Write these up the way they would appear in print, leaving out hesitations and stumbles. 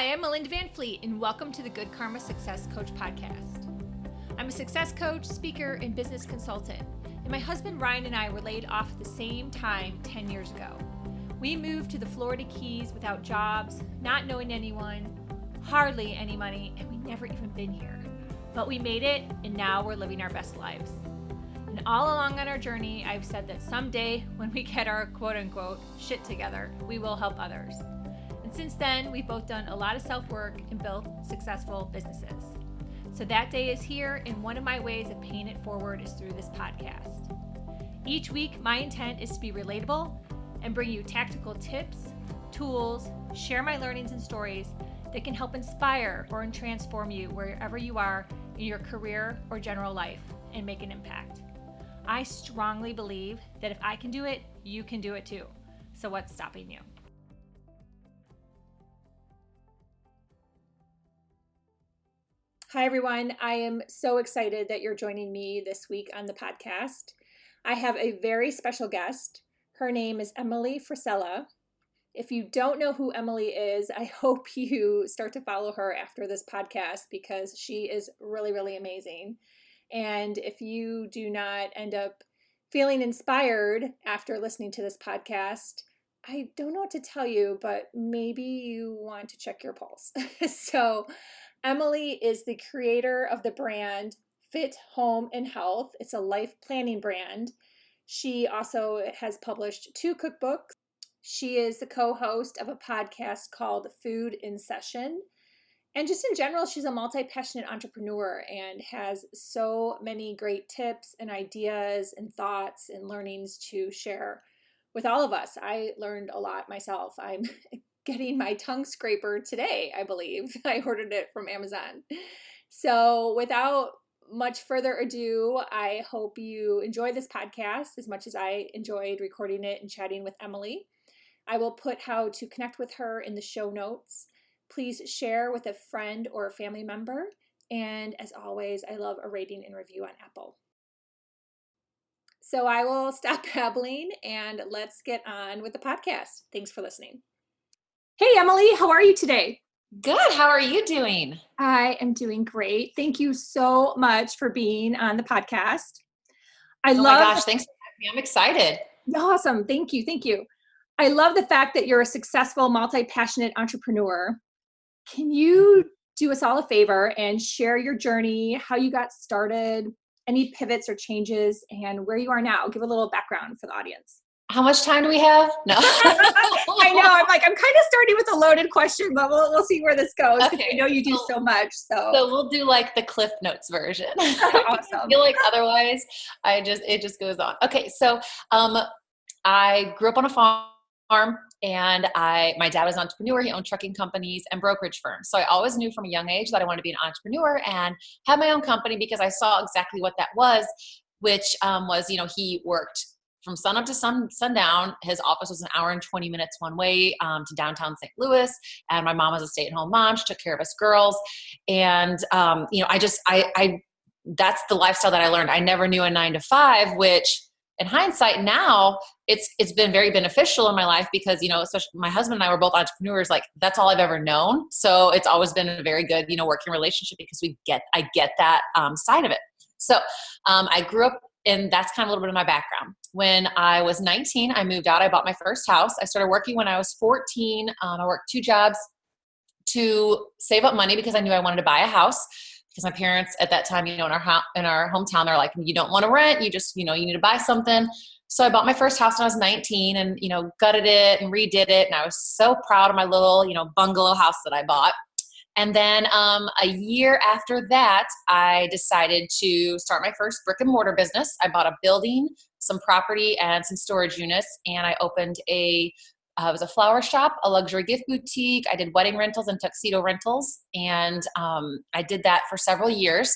Hi, I'm Melinda Van Fleet, and welcome to the Good Karma Success Coach podcast. I'm a success coach, speaker, and business consultant, and my husband Ryan and I were laid off at the same time 10 years ago. We moved to the Florida Keys without jobs, not knowing anyone, hardly any money, and we never even been here. But we made it, and now we're living our best lives. And all along on our journey, I've said that someday when we get our quote-unquote shit together, we will help others. And since then, we've both done a lot of self-work and built successful businesses. So that day is here, and one of my ways of paying it forward is through this podcast. Each week, my intent is to be relatable and bring you tactical tips, tools, share my learnings and stories that can help inspire or transform you wherever you are in your career or general life and make an impact. I strongly believe that if I can do it, you can do it too. So what's stopping you? Hi, everyone. I am so excited that you're joining me this week on the podcast. I have a very special guest. Her name is Emily Frisella. If you don't know who Emily is, I hope you start to follow her after this podcast because she is really, really amazing. And if you do not end up feeling inspired after listening to this podcast, I don't know what to tell you, but maybe you want to check your pulse. So Emily is the creator of the brand Fit Home and Health. It's a life planning brand. She also has published 2 cookbooks. She is the co-host of a podcast called Food in Session. And just in general, she's a multi-passionate entrepreneur and has so many great tips and ideas and thoughts and learnings to share with all of us. I learned a lot myself. I'm getting my tongue scraper today, I believe. I ordered it from Amazon. So without much further ado, I hope you enjoy this podcast as much as I enjoyed recording it and chatting with Emily. I will put how to connect with her in the show notes. Please share with a friend or a family member. And as always, I love a rating and review on Apple. So I will stop babbling and let's get on with the podcast. Thanks for listening. Hey, Emily, how are you today? Good. How are you doing? I am doing great. Thank you so much for being on the podcast. My gosh, thanks for having me. I'm excited. Awesome. Thank you. Thank you. I love the fact that you're a successful, multi-passionate entrepreneur. Can you do us all a favor and share your journey, how you got started, any pivots or changes, and where you are now? Give a little background for the audience. How much time do we have? No. I know. I'm kind of starting with a loaded question, but we'll see where this goes. Okay. I know you do so much. So we'll do like the Cliff Notes version. Awesome. I feel like otherwise it just goes on. Okay. So I grew up on a farm and my dad was an entrepreneur. He owned trucking companies and brokerage firms. So I always knew from a young age that I wanted to be an entrepreneur and have my own company because I saw exactly what that was, which was, he worked from sun up to sundown. His office was an hour and 20 minutes one way to downtown St. Louis. And my mom was a stay-at-home mom. She took care of us girls. And, that's the lifestyle that I learned. I never knew a 9-to-5, which in hindsight now it's been very beneficial in my life because, especially my husband and I were both entrepreneurs. Like that's all I've ever known. So it's always been a very good, working relationship because I get that side of it. So I grew up, and that's kind of a little bit of my background. When I was 19, I moved out. I bought my first house. I started working when I was 14. I worked 2 jobs to save up money because I knew I wanted to buy a house. Because my parents at that time, in our hometown, they're like, you don't want to rent. You just, you need to buy something. So I bought my first house when I was 19 and, gutted it and redid it. And I was so proud of my little, bungalow house that I bought. And then a year after that, I decided to start my first brick and mortar business. I bought a building, some property, and some storage units. And I opened it was a flower shop, a luxury gift boutique. I did wedding rentals and tuxedo rentals. And I did that for several years.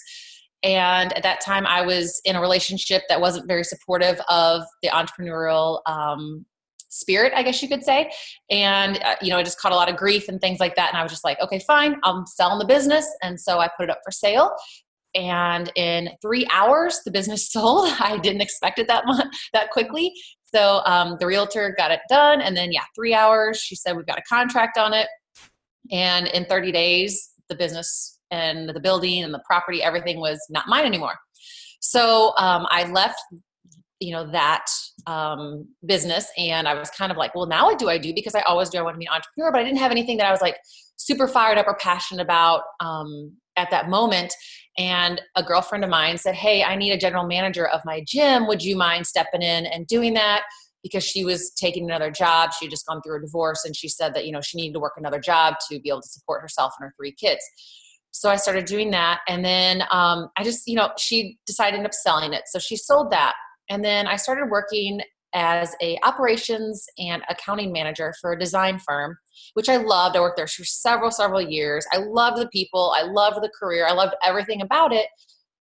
And at that time, I was in a relationship that wasn't very supportive of the entrepreneurial spirit, I guess you could say. And, I just caught a lot of grief and things like that. And I was just like, okay, fine, I'm selling the business. And so I put it up for sale. And in 3 hours, the business sold. I didn't expect it that quickly. So the realtor got it done. And then, 3 hours, she said, we've got a contract on it. And in 30 days, the business and the building and the property, everything was not mine anymore. So I left, that business, and I was kind of like, well, now what do I do? Because I always do. I want to be an entrepreneur, but I didn't have anything that I was like super fired up or passionate about at that moment. And a girlfriend of mine said, hey, I need a general manager of my gym. Would you mind stepping in and doing that? Because she was taking another job. She had just gone through a divorce, and she said that, she needed to work another job to be able to support herself and her 3 kids. So I started doing that. And then I just, she decided to end up selling it. So she sold that. And then I started working as a operations and accounting manager for a design firm, which I loved. I worked there for several years. I loved the people. I loved the career. I loved everything about it.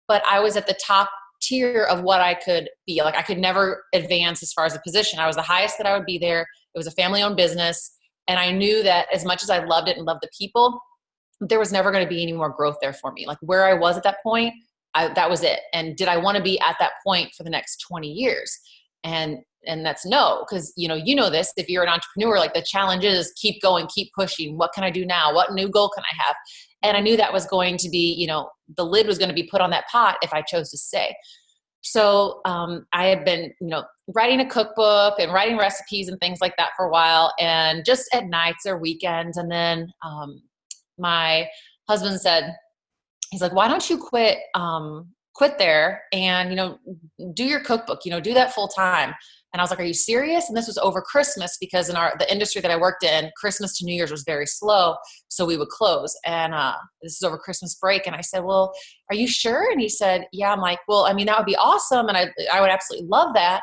But I was at the top tier of what I could be. Like I could never advance as far as a position. I was the highest that I would be there. It was a family-owned business. And I knew that as much as I loved it and loved the people, there was never going to be any more growth there for me. Like where I was at that point, that was it. And did I want to be at that point for the next 20 years? And that's no, because you know this, if you're an entrepreneur, like the challenge is keep going, keep pushing. What can I do now? What new goal can I have? And I knew that was going to be, the lid was going to be put on that pot if I chose to stay. So I had been, writing a cookbook and writing recipes and things like that for a while, and just at nights or weekends. And then my husband said, he's like, why don't you quit there and, do your cookbook, do that full time. And I was like, are you serious? And this was over Christmas, because in the industry that I worked in, Christmas to New Year's was very slow. So we would close. And this is over Christmas break. And I said, well, are you sure? And he said, yeah. I'm like, well, I mean, that would be awesome. And I would absolutely love that.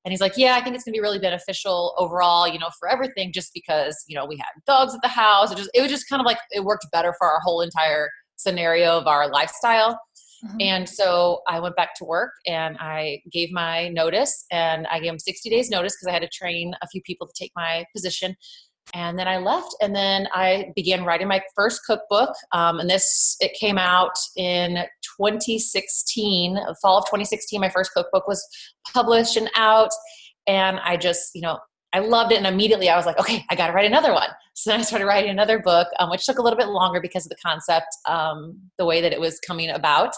And he's like, yeah, I think it's gonna be really beneficial overall, for everything, just because, we had dogs at the house. It was just kind of like, it worked better for our whole entire scenario of our lifestyle. Mhm. And so I went back to work and I gave my notice, and I gave them 60 days notice because I had to train a few people to take my position. And then I left, and then I began writing my first cookbook. And it came out in 2016, fall of 2016. My first cookbook was published and out. And I just, I loved it. And immediately I was like, okay, I got to write another one. So then I started writing another book, which took a little bit longer because of the concept, the way that it was coming about.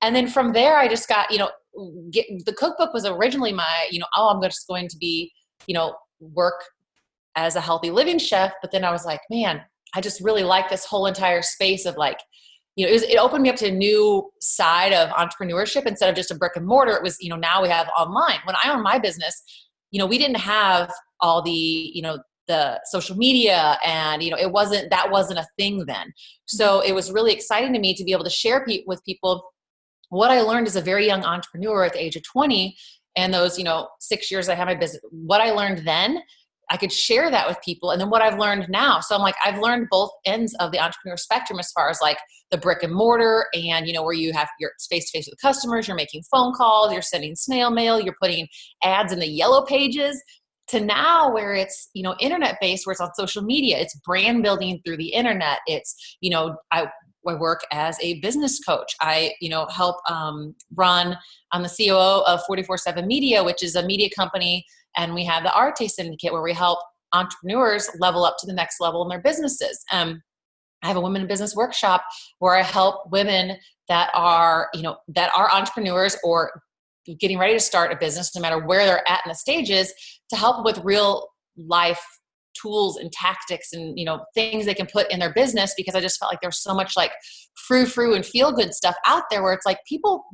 And then from there, I just got, the cookbook was originally my, I'm just going to be, work as a healthy living chef. But then I was like, man, I just really like this whole entire space of like, it opened me up to a new side of entrepreneurship. Instead of just a brick and mortar, it was, now we have online. When I owned my business, we didn't have all the social media, and, that wasn't a thing then. So it was really exciting to me to be able to share with people what I learned as a very young entrepreneur at the age of 20. And those, 6 years I had my business, what I learned then, I could share that with people. And then what I've learned now. So I'm like, I've learned both ends of the entrepreneur spectrum, as far as like the brick and mortar and, where you have your face to face with customers, you're making phone calls, you're sending snail mail, you're putting ads in the yellow pages, to now where it's, internet based, where it's on social media, it's brand building through the internet. It's, I work as a business coach. I, help run. I'm the COO of 44/7 Media, which is a media company. And we have the Arte Syndicate, where we help entrepreneurs level up to the next level in their businesses. I have a women in business workshop where I help women that are entrepreneurs or getting ready to start a business, no matter where they're at in the stages, to help with real life tools and tactics and, things they can put in their business. Because I just felt like there's so much like frou and feel good stuff out there, where it's like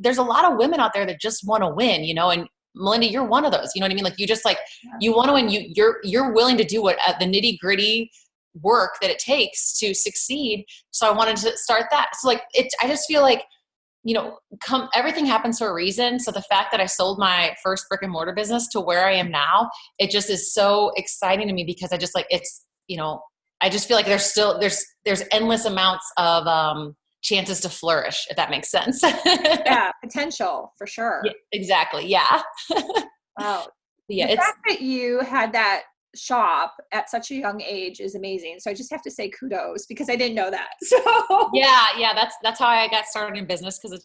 there's a lot of women out there that just want to win, and Melinda, you're one of those, you know what I mean? Like you just like, you want to win, you're willing to do what the nitty gritty work that it takes to succeed. So I wanted to start that. So like, I just feel like, everything happens for a reason. So the fact that I sold my first brick and mortar business to where I am now, it just is so exciting to me, because I just like, it's, I just feel like there's endless amounts of, chances to flourish, if that makes sense. Yeah, potential for sure. Yeah, exactly. Yeah. Wow. Yeah. The fact that you had that shop at such a young age is amazing. So I just have to say kudos, because I didn't know that. So yeah, that's how I got started in business. Cause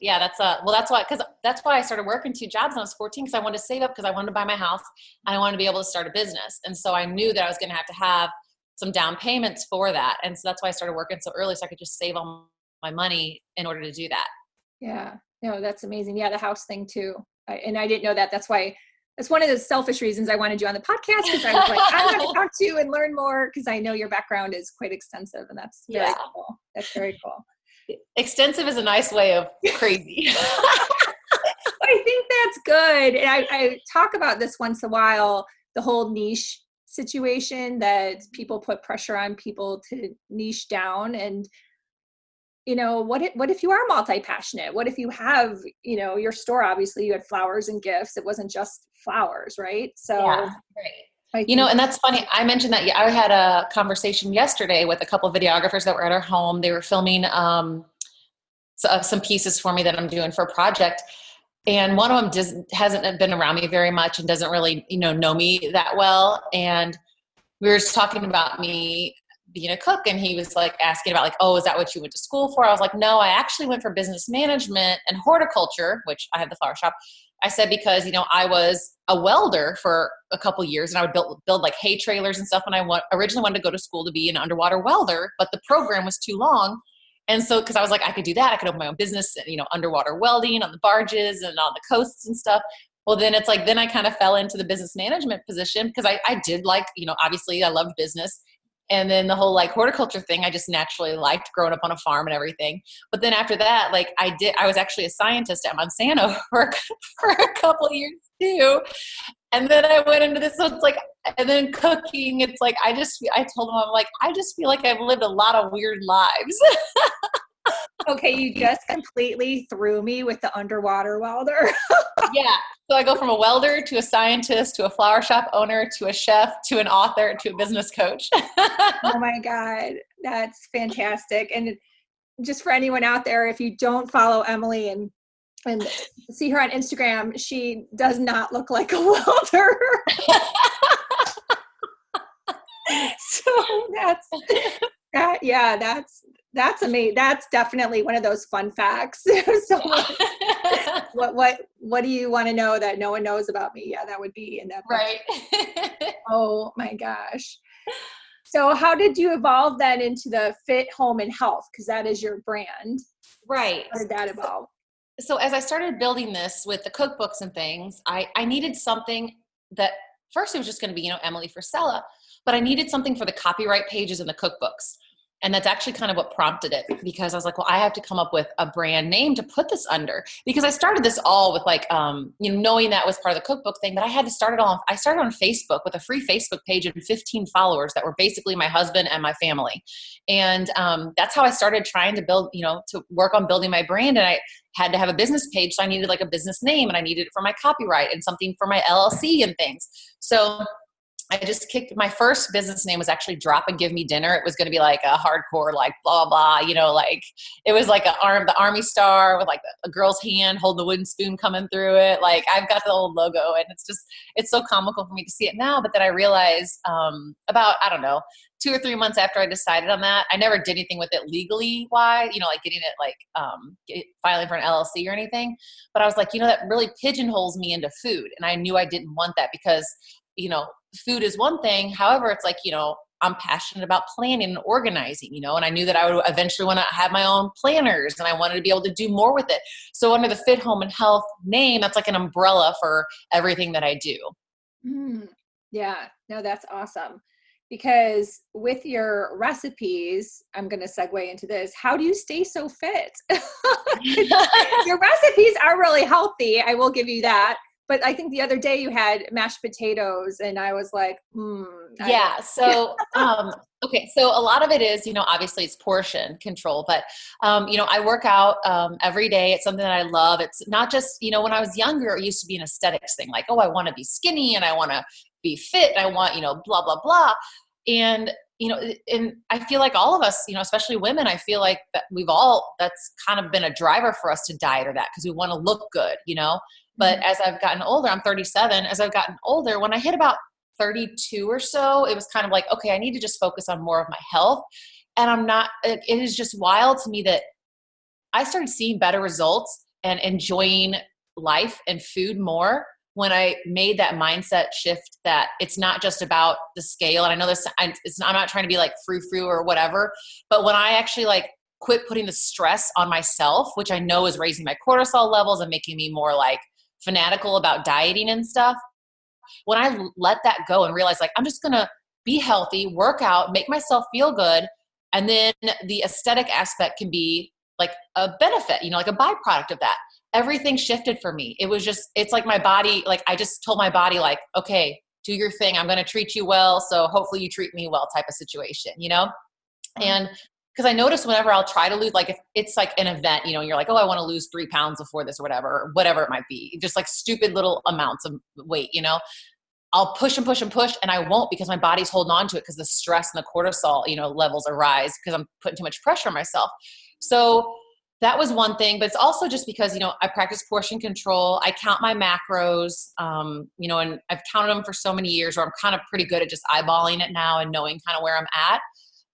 that's why I started working 2 jobs when I was 14. Cause I wanted to save up, because I wanted to buy my house and I wanted to be able to start a business. And so I knew that I was going to have some down payments for that. And so that's why I started working so early, so I could just save all my money in order to do that. Yeah. No, that's amazing. Yeah, the house thing too. And I didn't know that. That's why, that's one of the selfish reasons I wanted you on the podcast, because I was like, I want to talk to you and learn more, because I know your background is quite extensive, and that's very Yeah. cool. That's very cool. Extensive is a nice way of crazy. I think that's good. And I talk about this once in a while, the whole niche situation, that people put pressure on people to niche down. And what if you are multi-passionate? What if you have, your store, obviously you had flowers and gifts. It wasn't just flowers, right? Yeah. So Right. I think, And that's funny. I mentioned that I had a conversation yesterday with a couple of videographers that were at our home. They were filming some pieces for me that I'm doing for a project. And one of them hasn't been around me very much and doesn't really, know me that well. And we were just talking about me being a cook, and he was like asking about like, oh, is that what you went to school for? I was like, no, I actually went for business management and horticulture, which I have the flower shop. I said, because, I was a welder for a couple years, and I would build like hay trailers and stuff. And I originally wanted to go to school to be an underwater welder, but the program was too long. And so, because I was like, I could do that. I could open my own business, underwater welding on the barges and on the coasts and stuff. Well, then it's like, then I kind of fell into the business management position, because I did like, obviously I loved business. And then the whole like horticulture thing, I just naturally liked growing up on a farm and everything. But then after that, like I was actually a scientist at Monsanto for a couple of years too. And then I went into this, so it's like, and then cooking, it's like, I told him, I'm like, I just feel like I've lived a lot of weird lives. okay, you just completely threw me with the underwater welder. Yeah. So I go from a welder to a scientist to a flower shop owner to a chef to an author to a business coach. Oh my God, that's fantastic. And just for anyone out there, if you don't follow Emily and see her on Instagram, she does not look like a welder. So that's amazing. That's definitely one of those fun facts. So what do you want to know that no one knows about me? Yeah, that would be in that book. Right. Oh my gosh. So how did you evolve then into the fit home and health? Because that is your brand. Right. How did that evolve? So as I started building this with the cookbooks and things, I needed something that first it was just going to be, Emily Frisella, but I needed something for the copyright pages in the cookbooks. And that's actually kind of what prompted it, because I was like, well, I have to come up with a brand name to put this under, because I started this all with like, knowing that was part of the cookbook thing, but I had to start it all. I started on Facebook with a free Facebook page and 15 followers that were basically my husband and my family. And that's how I started trying to build, to work on building my brand. And I had to have a business page. So I needed like a business name, and I needed it for my copyright and something for my LLC and things. So I just my first business name was actually Drop and Give Me Dinner. It was going to be like a hardcore, like blah, blah, like it was like the army star with like a girl's hand holding the wooden spoon coming through it. Like I've got the old logo, and it's so comical for me to see it now. But then I realized about, I don't know, 2 or 3 months after I decided on that, I never did anything with it legally. Why? Like getting it like filing for an LLC or anything. But I was like, that really pigeonholes me into food. And I knew I didn't want that, because food is one thing. However, it's like, I'm passionate about planning and organizing, and I knew that I would eventually want to have my own planners, and I wanted to be able to do more with it. So under the Fit Home and Health name, that's like an umbrella for everything that I do. Yeah, no, that's awesome. Because with your recipes, I'm going to segue into this. How do you stay so fit? Your recipes are really healthy. I will give you that. But I think the other day you had mashed potatoes, and I was like, yeah. So, okay. So a lot of it is, obviously it's portion control, but, I work out, every day. It's something that I love. It's not just, when I was younger, it used to be an aesthetics thing. Like, oh, I want to be skinny and I want to be fit. And I want, blah, blah, blah. And, and I feel like all of us, especially women, I feel like that that's kind of been a driver for us to diet or that, because we want to look good, But as I've gotten older, I'm 37. As I've gotten older, when I hit about 32 or so, it was kind of like, okay, I need to just focus on more of my health. And it is just wild to me that I started seeing better results and enjoying life and food more when I made that mindset shift that it's not just about the scale. And I know this, I'm not trying to be like frou-frou or whatever, but when I actually like quit putting the stress on myself, which I know is raising my cortisol levels and making me more like fanatical about dieting and stuff, when I let that go and realize like, I'm just going to be healthy, work out, make myself feel good. And then the aesthetic aspect can be like a benefit, like a byproduct of that. Everything shifted for me. It was just, it's like my body, like I just told my body like, okay, do your thing. I'm going to treat you well. So hopefully you treat me well type of situation. Wow. And because I notice whenever I'll try to lose, like if it's like an event, you're like, oh, I want to lose 3 pounds before this or whatever it might be, just like stupid little amounts of weight. I'll push and push and push, and I won't because my body's holding on to it because the stress and the cortisol, levels arise because I'm putting too much pressure on myself. So that was one thing, but it's also just because, I practice portion control. I count my macros, and I've counted them for so many years where I'm kind of pretty good at just eyeballing it now and knowing kind of where I'm at.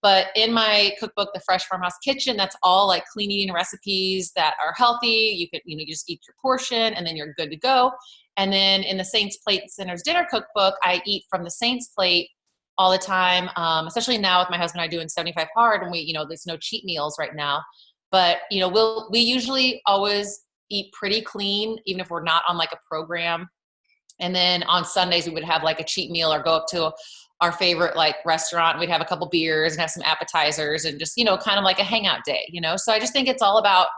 But in my cookbook, The Fresh Farmhouse Kitchen, that's all like clean eating recipes that are healthy. You could, you just eat your portion and then you're good to go. And then in the Saints Plate Sinner's Dinner Cookbook, I eat from the Saints Plate all the time, especially now with my husband and I doing 75 hard, and we, there's no cheat meals right now. But, we usually always eat pretty clean, even if we're not on like a program. And then on Sundays, we would have like a cheat meal or go up to our favorite like restaurant. We'd have a couple beers and have some appetizers and just, kind of like a hangout day. So I just think it's all about,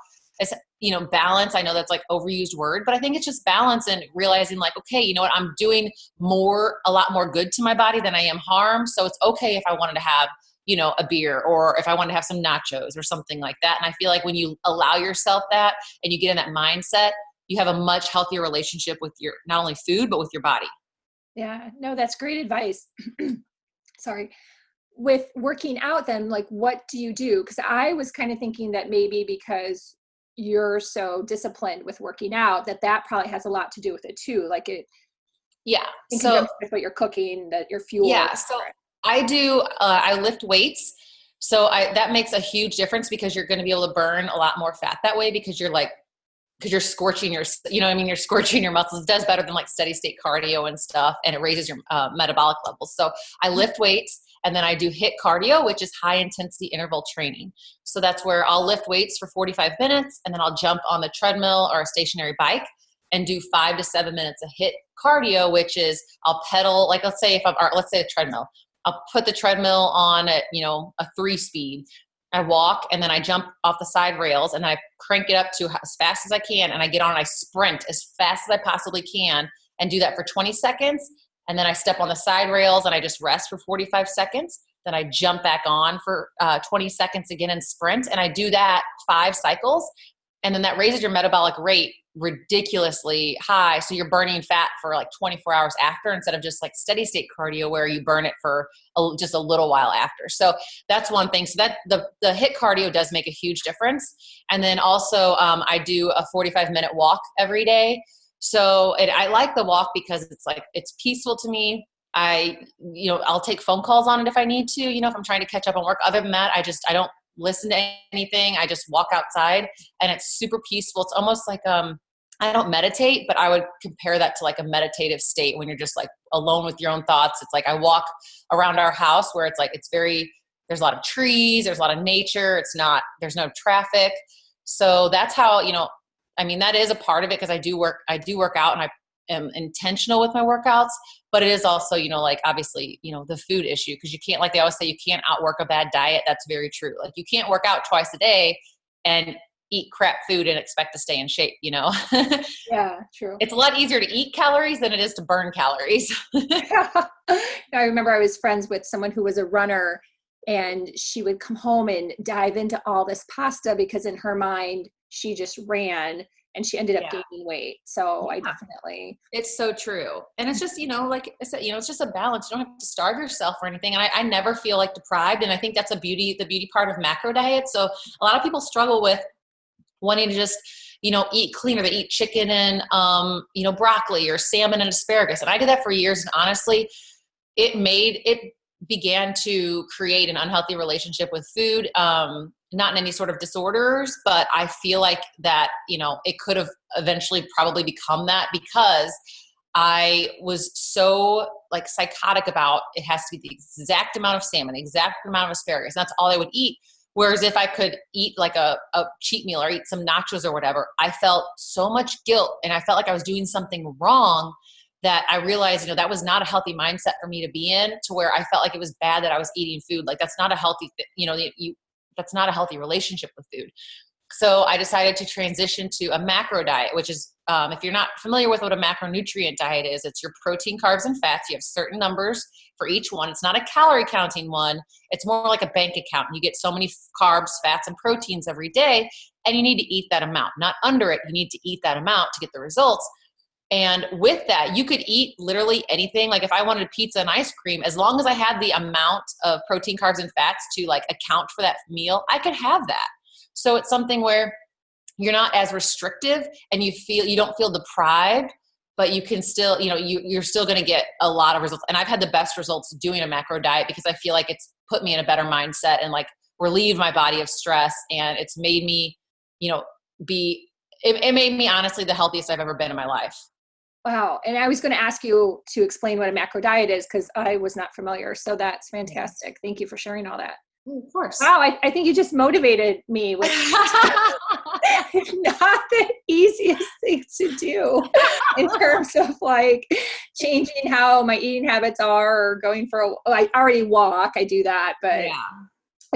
balance. I know that's like overused word, but I think it's just balance and realizing like, okay, you know what, I'm doing a lot more good to my body than I am harm. So it's okay if I wanted to have, a beer or if I wanted to have some nachos or something like that. And I feel like when you allow yourself that and you get in that mindset, you have a much healthier relationship with your, not only food, but with your body. Yeah, no, that's great advice. Sorry. With working out then, like what do you do? Because I was kind of thinking that maybe because you're so disciplined with working out, that probably has a lot to do with it too. Like it Yeah. in So, conjunction with what you're cooking, that your fuel. yeah. So I lift weights. So that makes a huge difference because you're going to be able to burn a lot more fat that way because you're scorching you're scorching your muscles. It does better than like steady state cardio and stuff. And it raises your metabolic levels. So I lift weights and then I do HIIT cardio, which is high intensity interval training. So that's where I'll lift weights for 45 minutes and then I'll jump on the treadmill or a stationary bike and do 5 to 7 minutes of HIIT cardio, which is I'll pedal, like let's say a treadmill. I'll put the treadmill on at, a 3 speed. I walk and then I jump off the side rails and I crank it up to as fast as I can. And I get on and I sprint as fast as I possibly can and do that for 20 seconds. And then I step on the side rails and I just rest for 45 seconds. Then I jump back on for 20 seconds again and sprint. And I do that 5 cycles. And then that raises your metabolic rate ridiculously high. So you're burning fat for like 24 hours after instead of just like steady state cardio where you burn it for just a little while after. So that's one thing. So that the HIIT cardio does make a huge difference. And then also I do a 45-minute walk every day. So I like the walk because it's peaceful to me. I'll take phone calls on it if I need to, if I'm trying to catch up on work. Other than that, I don't listen to anything. I just walk outside and it's super peaceful. It's almost like, I don't meditate, but I would compare that to like a meditative state when you're just like alone with your own thoughts. It's like I walk around our house where there's a lot of trees, there's a lot of nature. There's no traffic. So that's how, that is a part of it because I do work out and I am intentional with my workouts, but it is also, obviously, the food issue because you can't, like they always say, you can't outwork a bad diet. That's very true. Like you can't work out twice a day and eat crap food and expect to stay in shape, Yeah, true. It's a lot easier to eat calories than it is to burn calories. I remember I was friends with someone who was a runner and she would come home and dive into all this pasta because in her mind, she just ran and she ended up gaining weight. So I definitely. It's so true. And it's just, like I said, it's just a balance. You don't have to starve yourself or anything. And I never feel like deprived. And I think that's the beauty part of macro diet. So a lot of people struggle with wanting to just, eat clean, or they eat chicken and, broccoli or salmon and asparagus. And I did that for years. And honestly, it began to create an unhealthy relationship with food. Not in any sort of disorders, but I feel like that, it could have eventually probably become that because I was so like psychotic about it has to be the exact amount of salmon, the exact amount of asparagus. That's all I would eat. Whereas if I could eat like a cheat meal or eat some nachos or whatever, I felt so much guilt and I felt like I was doing something wrong that I realized, that was not a healthy mindset for me to be in, to where I felt like it was bad that I was eating food. Like that's not a healthy, that's not a healthy relationship with food. So I decided to transition to a macro diet, which is, if you're not familiar with what a macronutrient diet is, it's your protein, carbs, and fats. You have certain numbers for each one. It's not a calorie counting one. It's more like a bank account. You get so many carbs, fats, and proteins every day, and you need to eat that amount. Not under it. You need to eat that amount to get the results. And with that, you could eat literally anything. Like if I wanted pizza and ice cream, as long as I had the amount of protein, carbs, and fats to like account for that meal, I could have that. So it's something where you're not as restrictive and you don't feel deprived, but you can still, you're still going to get a lot of results. And I've had the best results doing a macro diet because I feel like it's put me in a better mindset and like relieved my body of stress. And it's made me, it made me honestly the healthiest I've ever been in my life. Wow. And I was going to ask you to explain what a macro diet is because I was not familiar. So that's fantastic. Thank you for sharing all that. Of course. Wow, I think you just motivated me, which is not the easiest thing to do in terms of like changing how my eating habits are or going for I already walk, I do that, but yeah.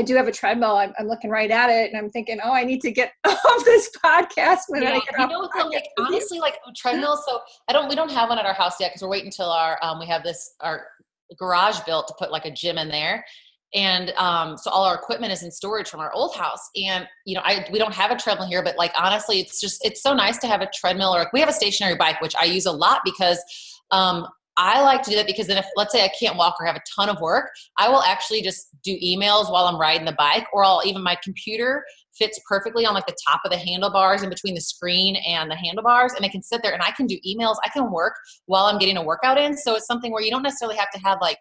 I do have a treadmill. I'm looking right at it and I'm thinking, I need to get off this podcast when I get off. Like honestly, like treadmill. So we don't have one at our house yet because we're waiting until we have our garage built to put like a gym in there. And so all our equipment is in storage from our old house. And, we don't have a treadmill here, but like, honestly, it's so nice to have a treadmill or we have a stationary bike, which I use a lot because I like to do that because then if, let's say I can't walk or have a ton of work, I will actually just do emails while I'm riding the bike, or even my computer fits perfectly on like the top of the handlebars in between the screen and the handlebars. And I can sit there and I can do emails. I can work while I'm getting a workout in. So it's something where you don't necessarily have to have like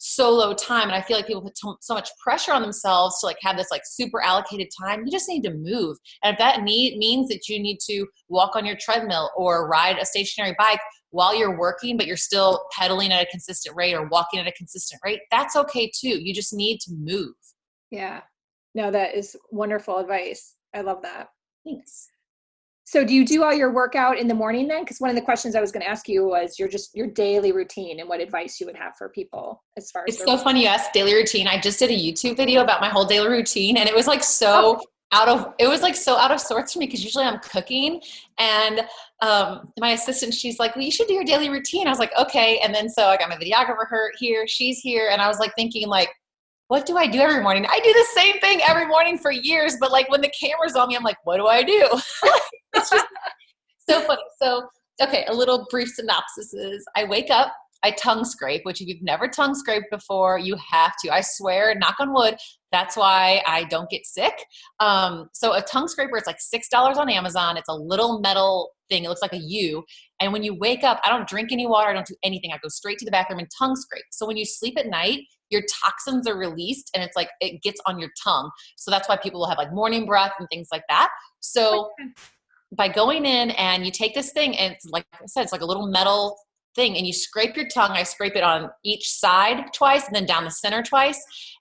solo time. And I feel like people put so much pressure on themselves to like have this like super allocated time. You just need to move. And if that means that you need to walk on your treadmill or ride a stationary bike while you're working, but you're still pedaling at a consistent rate or walking at a consistent rate, that's okay too. You just need to move. Yeah. No, that is wonderful advice. I love that. Thanks. So do you do all your workout in the morning then? Because one of the questions I was going to ask you was your daily routine and what advice you would have for people as far as it's so funny you asked daily routine. I just did a YouTube video about my whole daily routine and it was like so out of sorts for me because usually I'm cooking and my assistant, she's like, well, you should do your daily routine. I was like, okay. And then so I got my videographer here, she's here. And I was like thinking like, what do I do every morning? I do the same thing every morning for years, but like when the camera's on me, I'm like, what do I do? It's just so funny. So, okay, a little brief synopsis is I wake up, I tongue scrape, which if you've never tongue scraped before, you have to. I swear, knock on wood, that's why I don't get sick. So a tongue scraper, it's like $6 on Amazon. It's a little metal thing. It looks like a U. And when you wake up, I don't drink any water. I don't do anything. I go straight to the bathroom and tongue scrape. So when you sleep at night, your toxins are released and it's like it gets on your tongue. So that's why people will have like morning breath and things like that. So by going in and you take this thing and it's like I said, it's like a little metal thing and you scrape your tongue. I scrape it on each side twice and then down the center twice.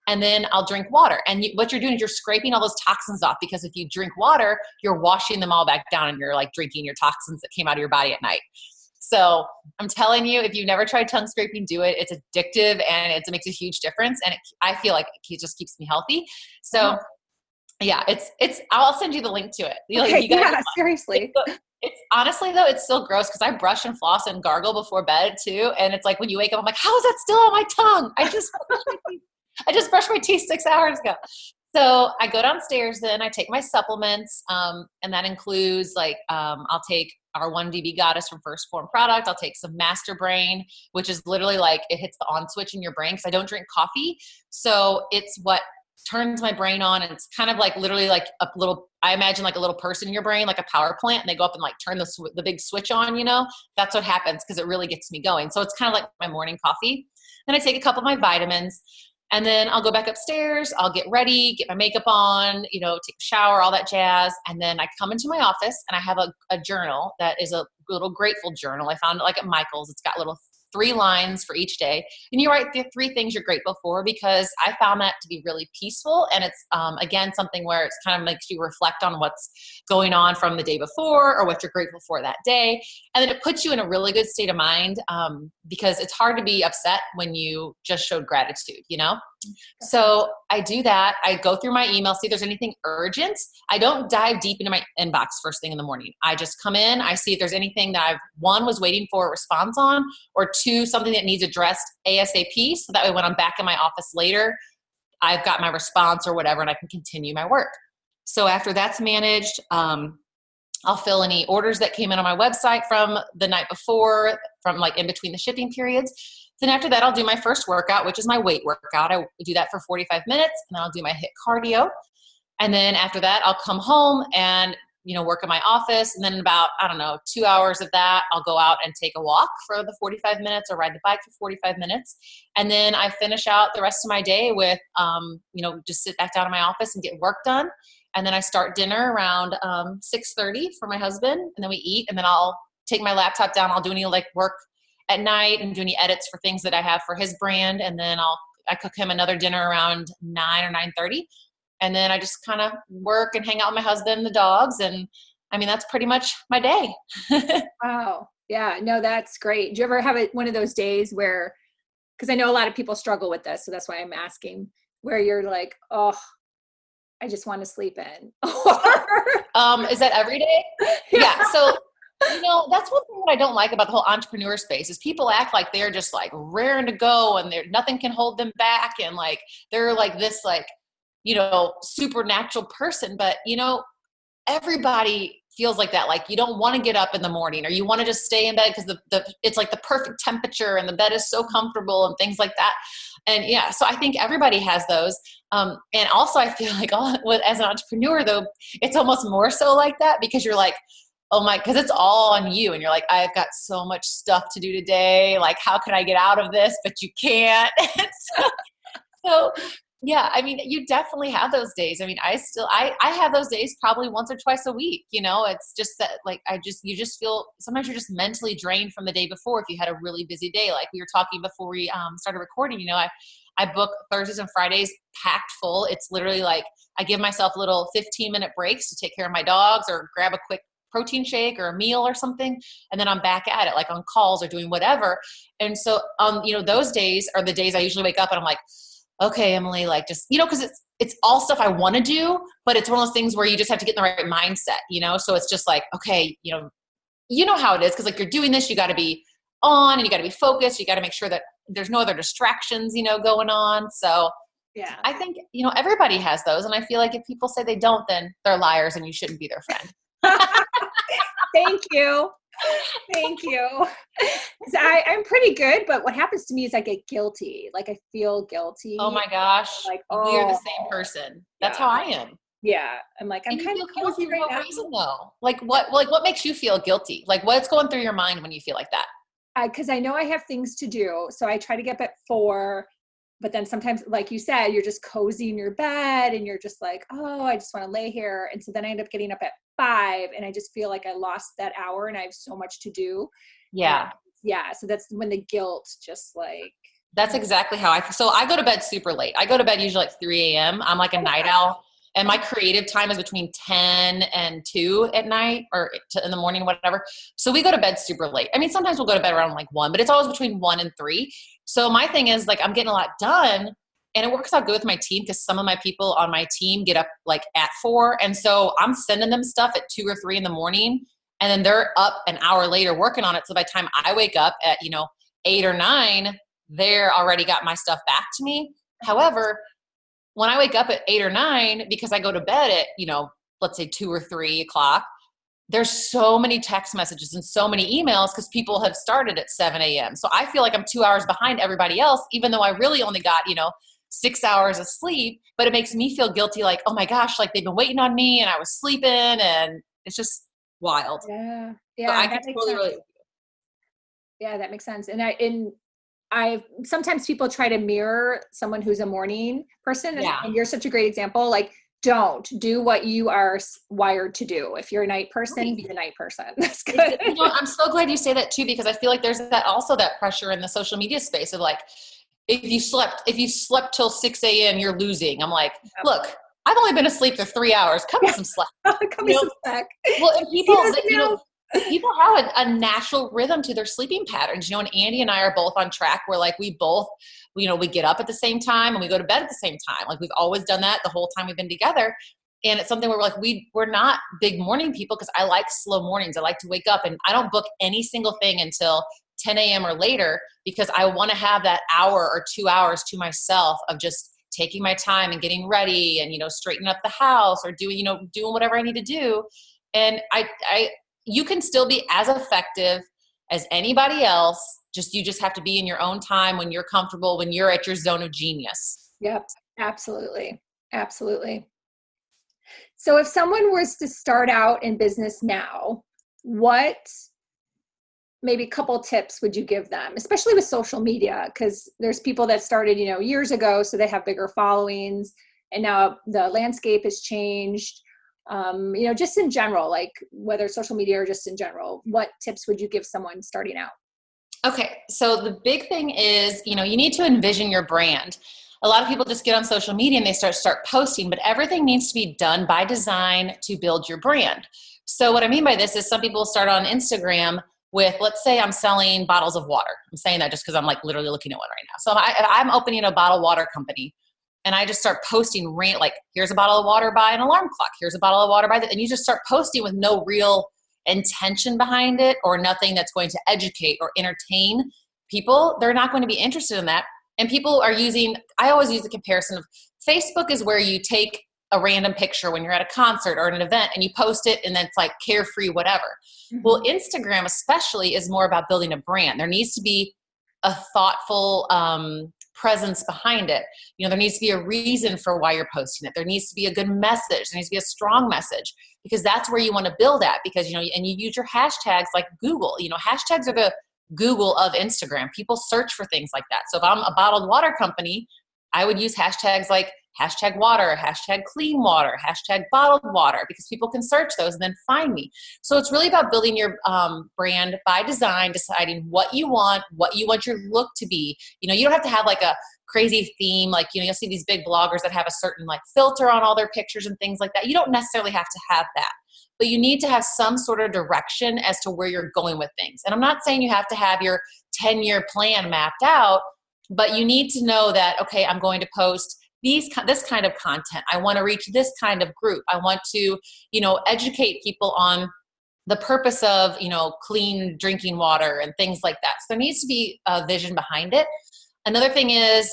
And then I'll drink water. And what you're doing is you're scraping all those toxins off because if you drink water, you're washing them all back down and you're like drinking your toxins that came out of your body at night. So I'm telling you, if you've never tried tongue scraping, do it. It's addictive and it makes a huge difference. And I feel like it just keeps me healthy. So yeah, I'll send you the link to it. Seriously. It's honestly though, it's still gross because I brush and floss and gargle before bed too. And it's like when you wake up, I'm like, how is that still on my tongue? I just brushed my teeth 6 hours ago. So I go downstairs, then I take my supplements, and that includes like I'll take our 1DB Goddess from First Form product. I'll take some Master Brain, which is literally like it hits the on switch in your brain because I don't drink coffee. So it's what turns my brain on, and it's kind of like literally like I imagine like a little person in your brain, like a power plant, and they go up and like turn the big switch on, that's what happens because it really gets me going. So it's kind of like my morning coffee. Then I take a couple of my vitamins. And then I'll go back upstairs, I'll get ready, get my makeup on, take a shower, all that jazz. And then I come into my office and I have a journal that is a little grateful journal. I found it like at Michael's. It's got little 3 lines for each day. And you write the 3 things you're grateful for, because I found that to be really peaceful. And it's, again, something where it's kind of makes you reflect on what's going on from the day before or what you're grateful for that day. And then it puts you in a really good state of mind, because it's hard to be upset when you just showed gratitude, you know? So I do that. I go through my email, see if there's anything urgent. I don't dive deep into my inbox first thing in the morning. I just come in, I see if there's anything that one, was waiting for a response on, or 2, something that needs addressed ASAP. So that way when I'm back in my office later, I've got my response or whatever, and I can continue my work. So after that's managed, I'll fill any orders that came in on my website from the night before, from like in between the shipping periods. Then after that, I'll do my first workout, which is my weight workout. I do that for 45 minutes, and then I'll do my HIIT cardio. And then after that, I'll come home and, work in my office. And then in about, 2 hours of that, I'll go out and take a walk for the 45 minutes or ride the bike for 45 minutes. And then I finish out the rest of my day with, just sit back down in my office and get work done. And then I start dinner around 6:30 for my husband, and then we eat, and then I'll take my laptop down. I'll do any work at night and do any edits for things that I have for his brand. And then I cook him another dinner around 9 or 9:30. And then I just kind of work and hang out with my husband and the dogs. And that's pretty much my day. Wow. Yeah, no, that's great. Do you ever have one of those days where, because I know a lot of people struggle with this, so that's why I'm asking, where you're like, oh, I just want to sleep in? Is that every day? Yeah. So, that's one thing that I don't like about the whole entrepreneur space is people act like they're just raring to go and nothing can hold them back. And they're this supernatural person. But, everybody feels like that. You don't want to get up in the morning, or you want to just stay in bed because it's the perfect temperature and the bed is so comfortable and things like that. And yeah, so I think everybody has those. And also I feel as an entrepreneur though, it's almost more so like that, because you're oh my, because it's all on you. And you're I've got so much stuff to do today. How can I get out of this? But you can't. so yeah, you definitely have those days. I have those days probably once or twice a week. It's just that you just feel, sometimes you're just mentally drained from the day before if you had a really busy day. Like we were talking before we started recording, I book Thursdays and Fridays packed full. It's literally I give myself little 15-minute breaks to take care of my dogs or grab a quick protein shake or a meal or something. And then I'm back at it, on calls or doing whatever. And so, those days are the days I usually wake up and I'm okay, Emily, just, cause it's all stuff I want to do, but it's one of those things where you just have to get in the right mindset, so it's just okay, how it is. Cause you're doing this, you got to be on and you got to be focused. You got to make sure that there's no other distractions, going on. So yeah, I think, everybody has those. And I feel if people say they don't, then they're liars and you shouldn't be their friend. Thank you. Thank you. I'm pretty good, but what happens to me is I get guilty. I feel guilty. Oh my gosh. We are the same person. That's how I am. Yeah. I'm I'm kind of guilty for no reason though. What makes you feel guilty? What's going through your mind when you feel like that? Because I know I have things to do. So I try to get up at 4, but then sometimes, like you said, you're just cozy in your bed and you're just oh, I just want to lay here. And so then I end up getting up at 5 and I just feel I lost that hour and I have so much to do. Yeah. Yeah. So that's when the guilt just That's exactly how so I go to bed super late. I go to bed usually 3 a.m. I'm a night owl. And my creative time is between 10 and 2 at night or in the morning, whatever. So we go to bed super late. Sometimes we'll go to bed around 1, but it's always between 1 and 3. So my thing is I'm getting a lot done, and it works out good with my team because some of my people on my team get up at 4. And so I'm sending them stuff at 2 or 3 in the morning, and then they're up an hour later working on it. So by the time I wake up at, 8 or 9, they're already got my stuff back to me. However, when I wake up at 8 or 9, because I go to bed at, let's say 2 or 3 o'clock, there's so many text messages and so many emails because people have started at 7 a.m. So I feel I'm 2 hours behind everybody else, even though I really only got, 6 hours of sleep, but it makes me feel guilty. Oh my gosh, they've been waiting on me and I was sleeping, and it's just wild. Yeah. Yeah. So I can totally relate. Yeah, that makes sense. And I sometimes people try to mirror someone who's a morning person, Yeah. and you're such a great example. don't do what you are wired to do. If you're a night person, Right. be the night person. That's good. I'm so glad you say that too, because I feel like there's that also that pressure in the social media space of like, if you slept till 6 a.m., you're losing. I'm like, look, I've only been asleep for 3 hours. Cut me Yeah. some slack. Cut You me know, some slack. well, and He people that, doesn't know. people have a natural rhythm to their sleeping patterns, and Andy and I are both on track where like we both, we get up at the same time and we go to bed at the same time. Like we've always done that the whole time we've been together. And it's something where we're like, we're not big morning people because I like slow mornings. I like to wake up and I don't book any single thing until 10 a.m. or later because I want to have that hour or 2 hours to myself of just taking my time and getting ready and, straightening up the house or doing whatever I need to do. And you can still be as effective as anybody else. You just have to be in your own time when you're comfortable, when you're at your zone of genius. Yep, absolutely. Absolutely. So if someone was to start out in business now, what maybe a couple tips would you give them, especially with social media? Because there's people that started, years ago, so they have bigger followings, and now the landscape has changed. Just in general, like whether social media or just in general, what tips would you give someone starting out? Okay, so the big thing is, you need to envision your brand. A lot of people just get on social media and they start posting, but everything needs to be done by design to build your brand. So what I mean by this is some people start on Instagram with, let's say I'm selling bottles of water. I'm saying that just because I'm like literally looking at one right now. So I'm opening a bottled water company and I just start posting like, here's a bottle of water by an alarm clock. Here's a bottle of water by and you just start posting with no real intention behind it or nothing that's going to educate or entertain people. They're not going to be interested in that. And people are I always use the comparison of Facebook is where you take a random picture when you're at a concert or at an event and you post it and then it's like carefree, whatever. Mm-hmm. Well, Instagram especially is more about building a brand. There needs to be a thoughtful presence behind it. There needs to be a reason for why you're posting it. There needs to be a good message. There needs to be a strong message because that's where you want to build at because, and you use your hashtags like Google. Hashtags are the Google of Instagram. People search for things like that. So if I'm a bottled water company, I would use hashtags like hashtag water, hashtag clean water, hashtag bottled water, because people can search those and then find me. So it's really about building your brand by design, deciding what you want your look to be. You don't have to have like a crazy theme. Like, you'll see these big bloggers that have a certain like filter on all their pictures and things like that. You don't necessarily have to have that, but you need to have some sort of direction as to where you're going with things. And I'm not saying you have to have your 10-year plan mapped out, but you need to know that, okay, I'm going to post this kind of content. I want to reach this kind of group. I want to, educate people on the purpose of, clean drinking water and things like that. So there needs to be a vision behind it. Another thing is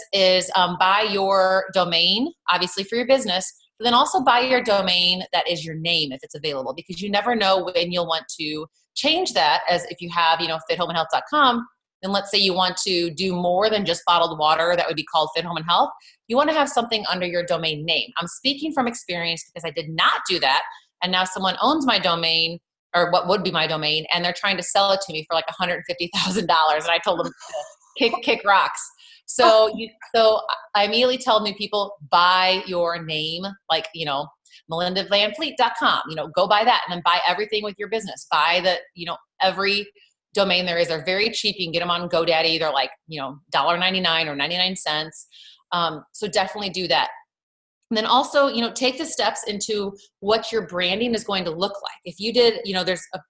buy your domain, obviously for your business, but then also buy your domain that is your name if it's available, because you never know when you'll want to change that. As if you have, fithomeandhealth.com, then let's say you want to do more than just bottled water that would be called Fit Home and Health. You want to have something under your domain name. I'm speaking from experience because I did not do that. And now someone owns my domain, or what would be my domain, and they're trying to sell it to me for like $150,000. And I told them to kick rocks. So I immediately tell new people, buy your name, like, melindavanfleet.com, go buy that and then buy everything with your business. Buy every domain there is. They're very cheap. You can get them on GoDaddy. They're like, $1.99 or 99 cents. So definitely do that. And then also, take the steps into what your branding is going to look like. If you did, there's a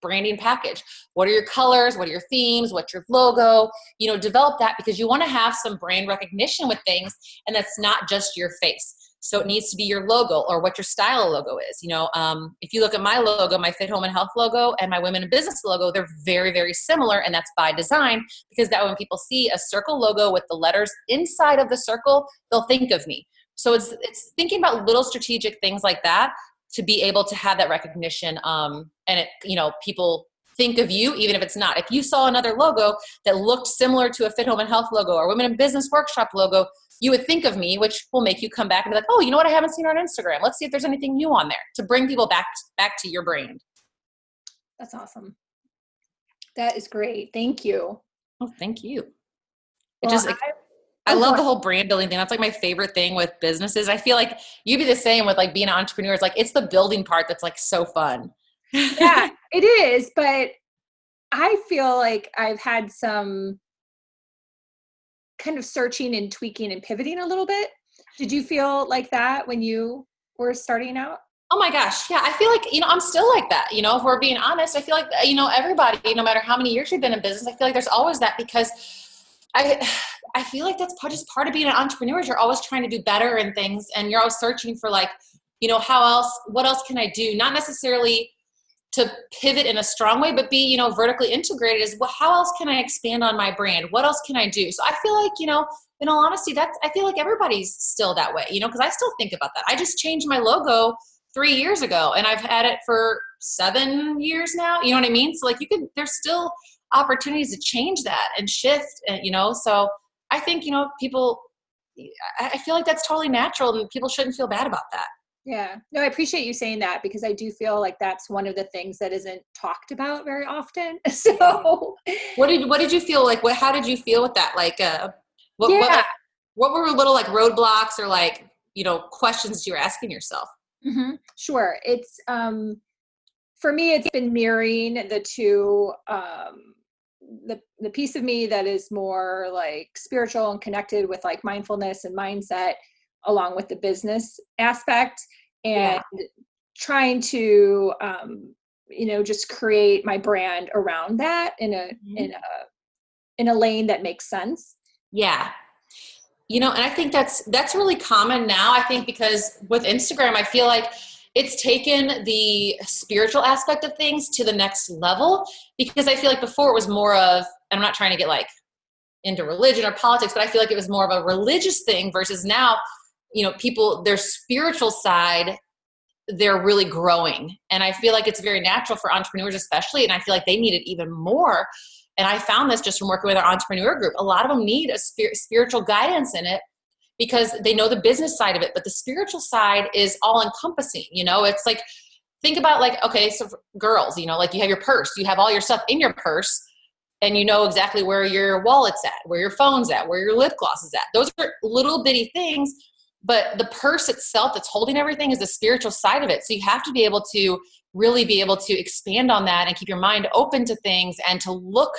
branding package. What are your colors? What are your themes? What's your logo? Develop that because you want to have some brand recognition with things, and that's not just your face. So it needs to be your logo or what your style logo is. If you look at my logo, my Fit Home and Health logo and my Women in Business logo, they're very, very similar, and that's by design because that when people see a circle logo with the letters inside of the circle, they'll think of me. So it's thinking about little strategic things like that to be able to have that recognition. And it, people think of you, even if it's not. If you saw another logo that looked similar to a Fit Home and Health logo or Women in Business Workshop logo, you would think of me, which will make you come back and be like, oh, you know what? I haven't seen her on Instagram. Let's see if there's anything new on there to bring people back to your brand. That's awesome. That is great. Thank you. Oh, thank you. Well, I Oh, go love on. the whole brand building thing. That's like my favorite thing with businesses. I feel like you'd be the same with like being an entrepreneur. It's like, it's the building part that's like so fun. Yeah, it is. But I feel like I've had some kind of searching and tweaking and pivoting a little bit. Did you feel like that when you were starting out? Oh my gosh. Yeah. I feel like, I'm still like that. If we're being honest, I feel like, everybody, no matter how many years you've been in business, I feel like there's always that because I, I feel like that's just part of being an entrepreneur is you're always trying to do better in things and you're always searching for like, what else can I do? Not necessarily to pivot in a strong way, but be, vertically integrated is how else can I expand on my brand? What else can I do? So I feel like, in all honesty, I feel like everybody's still that way, because I still think about that. I just changed my logo 3 years ago and I've had it for 7 years now. You know what I mean? So like there's still opportunities to change that and shift and, so I think, people, I feel like that's totally natural and people shouldn't feel bad about that. Yeah. No, I appreciate you saying that because I do feel like that's one of the things that isn't talked about very often. Yeah. So, What did you feel like? How did you feel with that? Like, yeah. what were little like roadblocks or like, questions you were asking yourself? Sure. It's for me it's been mirroring the two the piece of me that is more like spiritual and connected with like mindfulness and mindset along with the business aspect and Yeah. trying to just create my brand around that Mhm. in a lane that makes sense. Yeah. And I think that's really common now. I think because with Instagram, I feel like it's taken the spiritual aspect of things to the next level because I feel like before it was more of, and I'm not trying to get like into religion or politics, but I feel like it was more of a religious thing versus now, people, their spiritual side, they're really growing. And I feel like it's very natural for entrepreneurs, especially. And I feel like they need it even more. And I found this just from working with our entrepreneur group. A lot of them need a spiritual guidance in it because they know the business side of it, but the spiritual side is all encompassing. It's like, think about like, okay, so for girls, like you have your purse, you have all your stuff in your purse and you know exactly where your wallet's at, where your phone's at, where your lip gloss is at. Those are little bitty things, but the purse itself that's holding everything is the spiritual side of it. So you have to be able to really be able to expand on that and keep your mind open to things and to look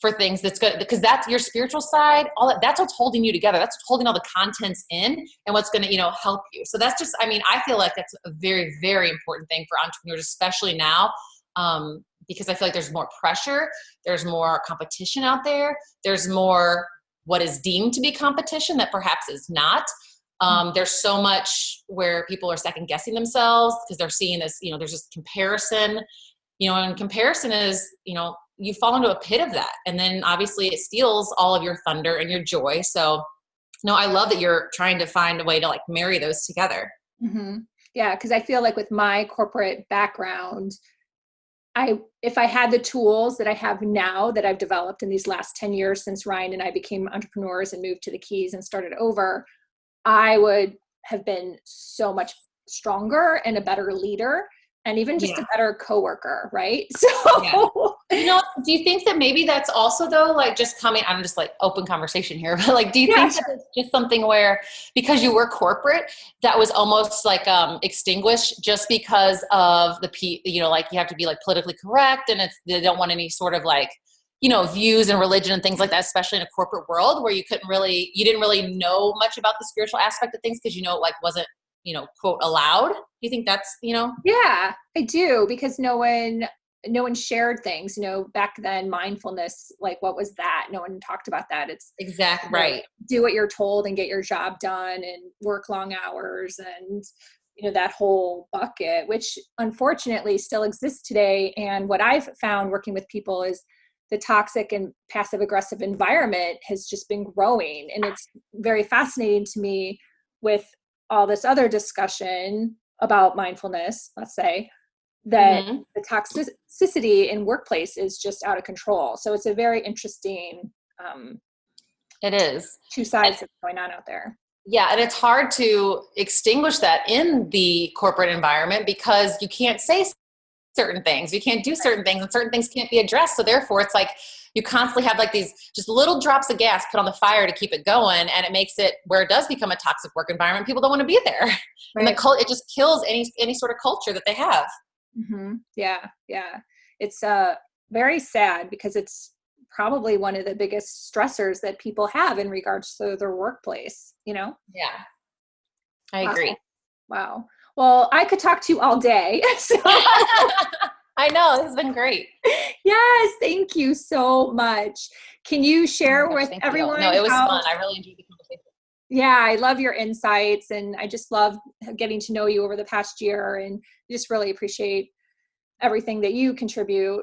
for things that's good because that's your spiritual side. That's what's holding you together. That's what's holding all the contents in and what's going to, help you. So that's just, I feel like that's a very, very important thing for entrepreneurs, especially now. Because I feel like there's more pressure, there's more competition out there, there's more what is deemed to be competition that perhaps is not. There's so much where people are second guessing themselves because they're seeing this, there's this comparison, and comparison is, you fall into a pit of that. And then obviously it steals all of your thunder and your joy. So no, I love that you're trying to find a way to like marry those together. hmm Yeah, because I feel like with my corporate background, if I had the tools that I have now that I've developed in these last 10 years since Ryan and I became entrepreneurs and moved to the Keys and started over, I would have been so much stronger and a better leader and even just Yeah. a better coworker, right? Yeah. So Do you think that maybe that's also though, like just coming, I'm just like open conversation here, but like, do you yeah, think that sure. it's just something where, because you were corporate, that was almost like extinguished just because of like you have to be like politically correct and they don't want any sort of like, views and religion and things like that, especially in a corporate world where you didn't really know much about the spiritual aspect of things because, it like wasn't, quote allowed. Do you think that's? Yeah, I do because no one shared things, back then mindfulness, like what was that? No one talked about that. It's Exactly right. do what you're told and get your job done and work long hours and that whole bucket, which unfortunately still exists today. And what I've found working with people is the toxic and passive aggressive environment has just been growing. And it's very fascinating to me with all this other discussion about mindfulness, let's say, that Hmm. the toxicity in workplace is just out of control. So it's a very interesting um, It is. two sides that's going on out there. Yeah, and it's hard to extinguish that in the corporate environment because you can't say certain things. You can't do certain things, and certain things can't be addressed. So therefore, it's like you constantly have like these just little drops of gas put on the fire to keep it going, and it makes it where it does become a toxic work environment. People don't want to be there, and Right. it just kills any sort of culture that they have. Yeah. Yeah. It's very sad because it's probably one of the biggest stressors that people have in regards to their workplace, you know? Yeah, I Wow. agree. Wow. Well, I could talk to you all day. So, I know this has been great. yes, thank you so much. Can you Oh my share gosh, with thank you. No, everyone it was how, fun. I really enjoyed the conversation. yeah, I love your insights and I just love getting to know you over the past year and just really appreciate everything that you contribute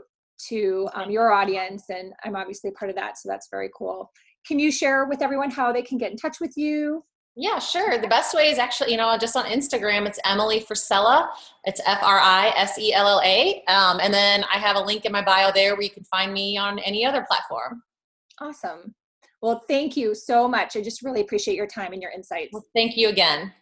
to Thank your you. audience. And I'm obviously part of that. So that's very cool. Can you share with everyone how they can get in touch with you? Yeah, sure. The best way is actually, just on Instagram, it's Emily Frisella. It's Frisella. And then I have a link in my bio there where you can find me on any other platform. Awesome. Well, thank you so much. I just really appreciate your time and your insights. Well, thank you again.